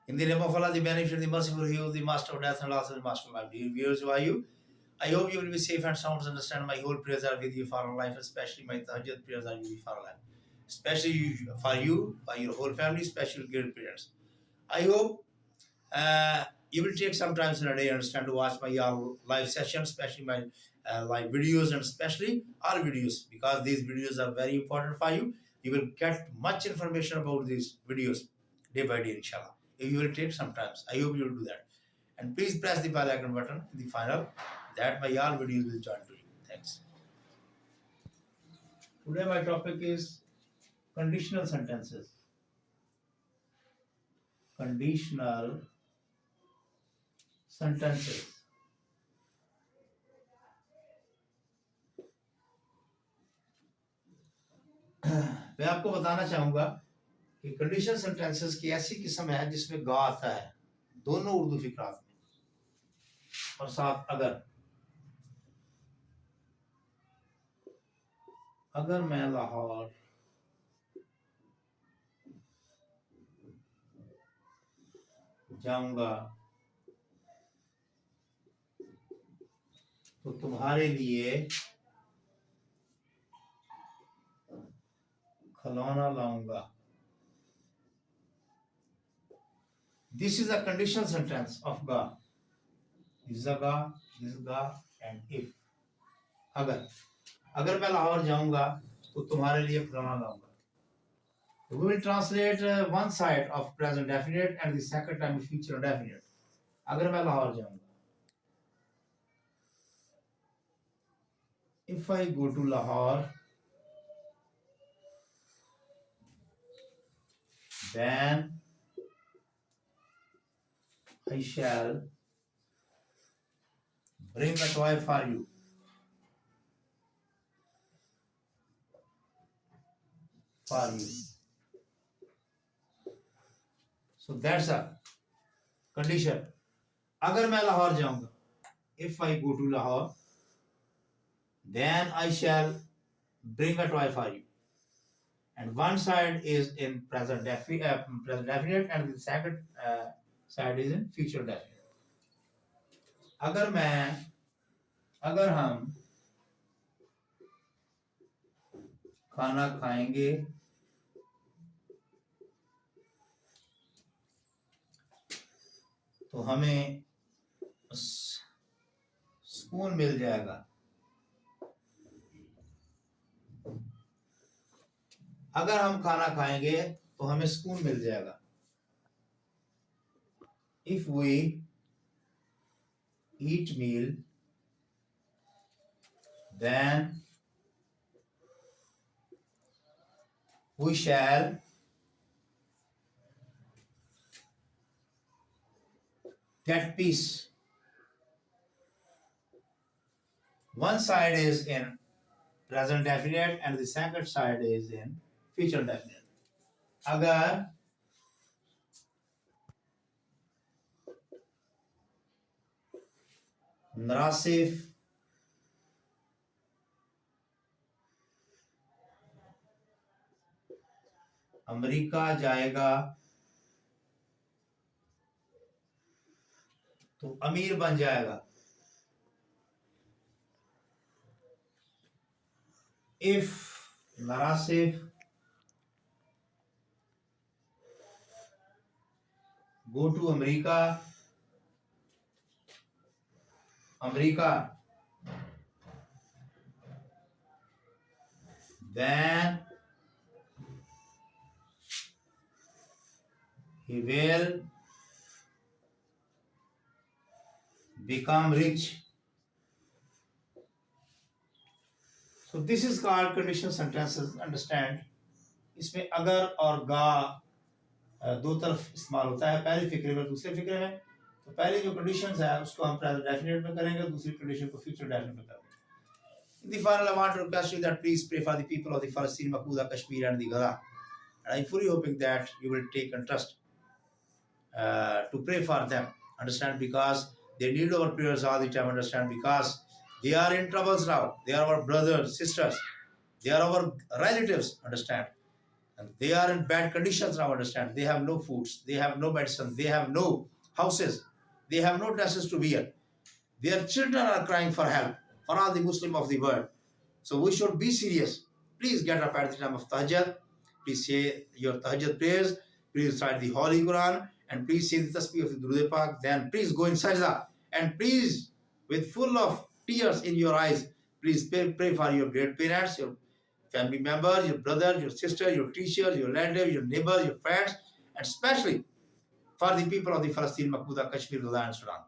In the name of Allah, the Beneficent, the Merciful, He, the Master of Death and also the Master of Life. Dear viewers, who are you? I hope you will be safe and sound. Understand my whole prayers are with you for our life, especially my tahajjud prayers are with you for our life. Especially for you, for your whole family, especially grandparents. I hope you will take some time in a day, understand, to watch my live sessions, especially my live videos, and especially our videos, because these videos are very important for you. You will get much information about these videos day by day, inshallah. If you will take some time, I hope you will do that. And please press the bell icon button in the final that my all videos will join to you. Thanks. Today my topic is conditional sentences. Conditional sentences. मैं आपको बताना चाहूंगा कि conditional sentences की ऐसी किस्म है जिसमें गा आता है दोनों उर्दू फिक्रात में और साथ अगर मैं लाहौर जाऊंगा तो तुम्हारे लिए खिलौना लाऊंगा. This is a conditional sentence of ga. This is a ga, this is ga, and if. अगर मैं लाहौर जाऊंगा तो तुम्हारे लिए खिलौना लाऊंगा. We will translate one side of present definite and the second time future definite. अगर मैं लाहौर जाऊंगा. If I go to Lahore, then I shall bring a toy for you. For you. So that's a condition. अगर मैं लाहौर जाऊंगा, if I go to Lahore, then I shall bring a toy for you. And one side is in present definite and the second side is in future definite. अगर हम खाना खाएंगे तो हमें सुकून मिल जाएगा. अगर हम खाना खाएंगे तो हमें सुकून मिल जाएगा. If we eat meal, then we shall get peace. One side is in present definite and the second side is in future definite. अगर नरासिफ अमेरिका जाएगा तो अमीर बन जाएगा. If Narasif go to America, then he will become rich. So this is called conditional sentences. Understand? इसमें अगर और गा दो तरफ इस्तेमाल होता है, पहली फिक्रे में दूसरे फिक्रे में. तो पहले जो कंडीशंस है उसको हम प्रेजेंट डेफिनेट में करेंगे, दूसरी कंडीशन को फ्यूचर डेफिनेट में करेंगे. In the final, I want to request you that please pray for the people of the Palestine, Makuda, Kashmir, and the Gaza. And I'm fully hoping that you will take interest to pray for them. Understand? Because they need our prayers all the time. Understand? Because they are in troubles now. They are our brothers, sisters. They are our relatives. Understand? And they are in bad conditions now, understand. They have no foods, they have no medicine, they have no houses, they have no dresses to wear. Their children are crying for help, for all the Muslim of the world. So we should be serious. Please get up at the time of Tahajjud. Please say your Tahajjud prayers. Please recite the Holy Quran. And please say the Tasbih of the Durud Pak. Then please go in Sajda. And please, with full of tears in your eyes, please pray for your great parents, your family members, your brother, your sister, your teacher, your landlord, your neighbor, your friends, and especially for the people of the Palestine, Makhbuda, Kashmir, Gaza, and Sudan.